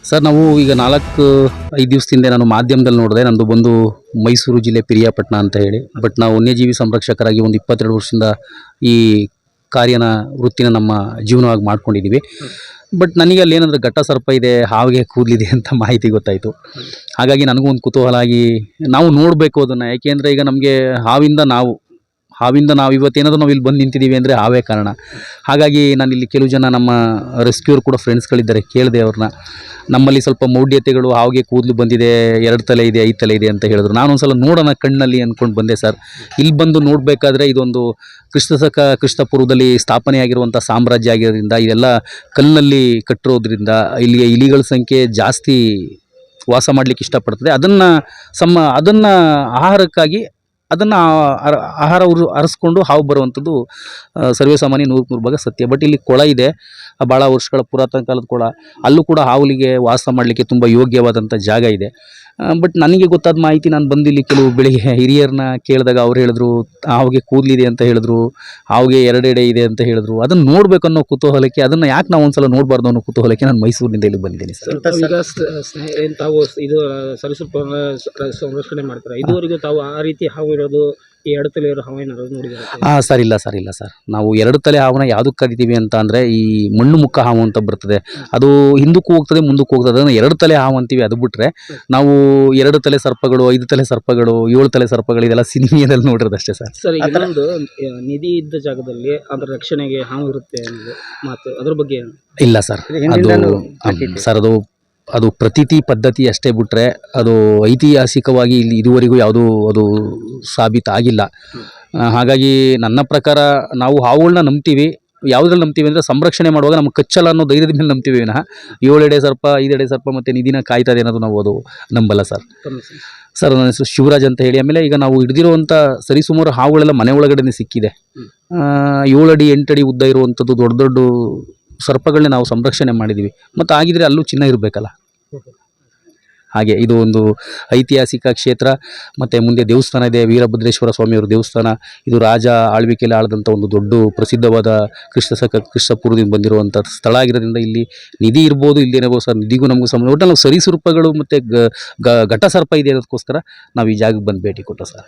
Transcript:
Sir ನಾವು ಈಗ 4-5 ದಿವಸದಿಂದ ನಾನು ಮಾಧ್ಯಮದಲ್ಲಿ ನೋಡಿದೆ. ನಂದು ಬಂದು ಮೈಸೂರು ಜಿಲ್ಲೆ ಪಿರಿಯಾಪಟ್ಟಣ ಅಂತ ಹೇಳಿ. ಬಟ್ ನಾವು ವನ್ಯಜೀವಿ ಸಂರಕ್ಷಕರಾಗಿ ಒಂದು 22 ವರ್ಷದಿಂದ ಈ ವೃತ್ತಿನ ನಮ್ಮ ಜೀವನವಾಗಿ ಮಾಡ್ಕೊಂಡಿದ್ದೀವಿ. ಬಟ್ ನನಗೆ ಅಲ್ಲಿ ಏನಂದರೆ ಘಟ್ಟ ಸರ್ಪ ಇದೆ, ಹಾವಿಗೆ ಕೂದಲಿದೆ ಅಂತ ಮಾಹಿತಿ ಗೊತ್ತಾಯಿತು. ಹಾಗಾಗಿ ನನಗೂ ಒಂದು ಕುತೂಹಲ ಆಗಿ ನಾವು ನೋಡಬೇಕು ಅದನ್ನು. ಯಾಕೆಂದರೆ ಈಗ ನಮಗೆ ಹಾವಿಂದ ನಾವು ಇವತ್ತೇನಾದರೂ ನಾವು ಇಲ್ಲಿ ಬಂದು ನಿಂತಿದ್ದೀವಿ ಅಂದರೆ ಹಾವೇ ಕಾರಣ. ಹಾಗಾಗಿ ನಾನು ಇಲ್ಲಿ ಕೆಲವು ಜನ ನಮ್ಮ ರೆಸ್ಕ್ಯೂರ್ ಕೂಡ ಫ್ರೆಂಡ್ಸ್ಗಳಿದ್ದಾರೆ, ಕೇಳಿದೆ ಅವ್ರನ್ನ. ನಮ್ಮಲ್ಲಿ ಸ್ವಲ್ಪ ಮೌಢ್ಯತೆಗಳು, ಹಾವಿಗೆ ಕೂದಲು ಬಂದಿದೆ, 2 ತಲೆ ಇದೆ, 5 ತಲೆ ಇದೆ ಅಂತ ಹೇಳಿದ್ರು. ನಾನು ಒಂದು ಸಲ ನೋಡೋಣ ಕಣ್ಣಲ್ಲಿ ಅಂದ್ಕೊಂಡು ಬಂದೆ ಸರ್. ಇಲ್ಲಿ ಬಂದು ನೋಡಬೇಕಾದ್ರೆ ಇದೊಂದು ಕ್ರಿಸ್ತಪೂರ್ವದಲ್ಲಿ ಸ್ಥಾಪನೆಯಾಗಿರುವಂಥ ಸಾಮ್ರಾಜ್ಯ ಆಗಿರೋದ್ರಿಂದ, ಇದೆಲ್ಲ ಕಲ್ಲಲ್ಲಿ ಕಟ್ಟಿರೋದ್ರಿಂದ ಇಲ್ಲಿಗೆ ಇಲಿಗಳ ಸಂಖ್ಯೆ ಜಾಸ್ತಿ ವಾಸ ಮಾಡಲಿಕ್ಕೆ ಇಷ್ಟಪಡ್ತದೆ. ಅದನ್ನು ಆಹಾರಕ್ಕಾಗಿ ಅದನ್ನು ಆಹಾರ ಅರಸ್ಕೊಂಡು ಹಾವು ಬರುವಂಥದ್ದು ಸರ್ವೇ ಸಾಮಾನ್ಯ 100% ಭಾಗ ಸತ್ಯ. ಬಟ್ ಇಲ್ಲಿ ಕೊಳ ಇದೆ, ಭಾಳ ವರ್ಷಗಳ ಪುರಾತನ ಕಾಲದ ಕೊಳ. ಅಲ್ಲೂ ಕೂಡ ಹಾವುಗಳಿಗೆ ವಾಸ ಮಾಡಲಿಕ್ಕೆ ತುಂಬ ಯೋಗ್ಯವಾದಂಥ ಜಾಗ ಇದೆ. ಬಟ್ ನನಗೆ ಗೊತ್ತಾದ ಮಾಹಿತಿ, ನಾನು ಬಂದು ಇಲ್ಲಿ ಕೆಲವು ಬೆಳಿಗ್ಗೆ ಹಿರಿಯರನ್ನ ಕೇಳಿದಾಗ ಅವ್ರು ಹೇಳಿದ್ರು ಹಾವಿಗೆ ಕೂದಲಿದೆ ಅಂತ ಹೇಳಿದ್ರು, ಹಾವಿಗೆ 2 ಎಡೆ ಇದೆ ಅಂತ ಹೇಳಿದ್ರು. ಅದನ್ನು ನೋಡಬೇಕು ಅನ್ನೋ ಕುತೂಹಲಕ್ಕೆ, ಅದನ್ನು ಯಾಕೆ ನಾವು ಒಂದ್ಸಲ ನೋಡಬಾರ್ದು ಅನ್ನೋ ಕುತೂಹಲಕ್ಕೆ ನಾನು ಮೈಸೂರಿನಿಂದ ಇಲ್ಲಿ ಬಂದಿದ್ದೀನಿ ಸರ್. ತಾವು ಇದು ಸರೀಸೃಪ ಸಂರಕ್ಷಣೆ ಮಾಡ್ತಾರೆ, ಇದುವರೆಗೂ ತಾವು ಆ ರೀತಿ ಹಾವು ಇರೋದು, ಈ 2 ತಲೆ ಇರೋ ಹಾವು ಏನಾದ್ರು ನೋಡಿದ್ದಾರೆ? ಸರ್ ಇಲ್ಲ ಸರ್. ನಾವು 2 ತಲೆ ಹಾವನ್ನ ಯಾವುದಕ್ಕೆ ಕರಿತೀವಿ ಅಂತ ಅಂದರೆ, ಈ ಮಣ್ಣು ಮುಕ್ಕ ಹಾವು ಅಂತ ಬರ್ತದೆ, ಅದು ಹಿಂದಕ್ಕೂ ಹೋಗ್ತದೆ ಮುಂದಕ್ಕೂ ಹೋಗ್ತದೆ, ಅದನ್ನು 2 ತಲೆ ಹಾವು ಅಂತೀವಿ. ಅದು ಬಿಟ್ಟರೆ ನಾವು 2 ತಲೆ ಸರ್ಪಗಳು, 5 ತಲೆ ಸರ್ಪಗಳು, 7 ತಲೆ ಸರ್ಪಗಳು ಇದೆಲ್ಲ ಸಿನಿಮಾದಲ್ಲಿ ನೋಡಿರೋದಷ್ಟೇ ಸರ್. ಸರ್, ಈಗ ಇನ್ನೊಂದು ನಿಧಿ ಇದ್ದ ಜಾಗದಲ್ಲಿ ಅದರ ರಕ್ಷಣೆಗೆ ಹಾವು ಇರುತ್ತೆ ಅನ್ನೋದು ಮಾತು, ಅದ್ರ ಬಗ್ಗೆ ಇಲ್ಲ ಸರ್. ಅದು ಪ್ರತೀತಿ ಪದ್ಧತಿ ಅಷ್ಟೇ ಬಿಟ್ಟರೆ, ಅದು ಐತಿಹಾಸಿಕವಾಗಿ ಇಲ್ಲಿ ಇದುವರೆಗೂ ಯಾವುದೂ ಅದು ಸಾಬೀತಾಗಿಲ್ಲ. ಹಾಗಾಗಿ ನನ್ನ ಪ್ರಕಾರ ನಾವು ಹಾವುಗಳನ್ನ ನಂಬ್ತೀವಿ. ಯಾವುದ್ರಲ್ಲಿ ನಂಬ್ತೀವಿ ಅಂದರೆ, ಸಂರಕ್ಷಣೆ ಮಾಡುವಾಗ ನಮ್ಗೆ ಕಚ್ಚಲ್ಲ ಅನ್ನೋ ಧೈರ್ಯದ ಮೇಲೆ ನಂಬ್ತೀವಿ ವಿನಃ 7 ಎಡೆ ಸರ್ಪ, 5 ಎಡೆ ಸರ್ಪ ಮತ್ತು ನಿಧಿನ ಕಾಯ್ತದೆ ಅನ್ನೋದು ನಾವು ಅದು ನಂಬಲ್ಲ ಸರ್. ನನ್ನ ಹೆಸರು ಶಿವರಾಜ್ ಅಂತ ಹೇಳಿ. ಆಮೇಲೆ ಈಗ ನಾವು ಹಿಡಿದಿರುವಂಥ ಸರಿಸುಮಾರು ಹಾವುಗಳೆಲ್ಲ ಮನೆ ಒಳಗಡೆ ಸಿಕ್ಕಿದೆ. 7 ಅಡಿ 8 ಅಡಿ ಉದ್ದ ಇರುವಂಥದ್ದು ದೊಡ್ಡ ದೊಡ್ಡ ಸರ್ಪಗಳನ್ನೇ ನಾವು ಸಂರಕ್ಷಣೆ ಮಾಡಿದ್ದೀವಿ. ಮತ್ತು ಆಗಿದ್ರೆ ಅಲ್ಲೂ ಚಿನ್ನ ಇರಬೇಕಲ್ಲ. ಹಾಗೆ ಇದು ಒಂದು ಐತಿಹಾಸಿಕ ಕ್ಷೇತ್ರ. ಮತ್ತು ಮುಂದೆ ದೇವಸ್ಥಾನ ಇದೆ, ವೀರಭದ್ರೇಶ್ವರ ಸ್ವಾಮಿಯವರ ದೇವಸ್ಥಾನ. ಇದು ರಾಜ ಆಳ್ವಿಕೆಯಲ್ಲಿ ಆಳಿದಂಥ ಒಂದು ದೊಡ್ಡ ಪ್ರಸಿದ್ಧವಾದ ಕ್ರಿಸ್ತಪೂರ್ವದಿಂದ ಬಂದಿರುವಂಥ ಸ್ಥಳ ಆಗಿರೋದ್ರಿಂದ ಇಲ್ಲಿ ನಿಧಿ ಇರ್ಬೋದು, ಇಲ್ದೇನಿರ್ಬೋದು ಸರ್. ನಿಧಿಗೂ ನಮಗೂ ಸಂಬಂಧ, ಒಟ್ಟು ನಾವು ಸರೀಸೃಪಗಳು ಮತ್ತು ಘಟ ಸರ್ಪ ಇದೆ ಅನ್ನೋದಕ್ಕೋಸ್ಕರ ನಾವು ಈ ಜಾಗಕ್ಕೆ ಬಂದು ಭೇಟಿ ಕೊಟ್ಟು ಸರ್.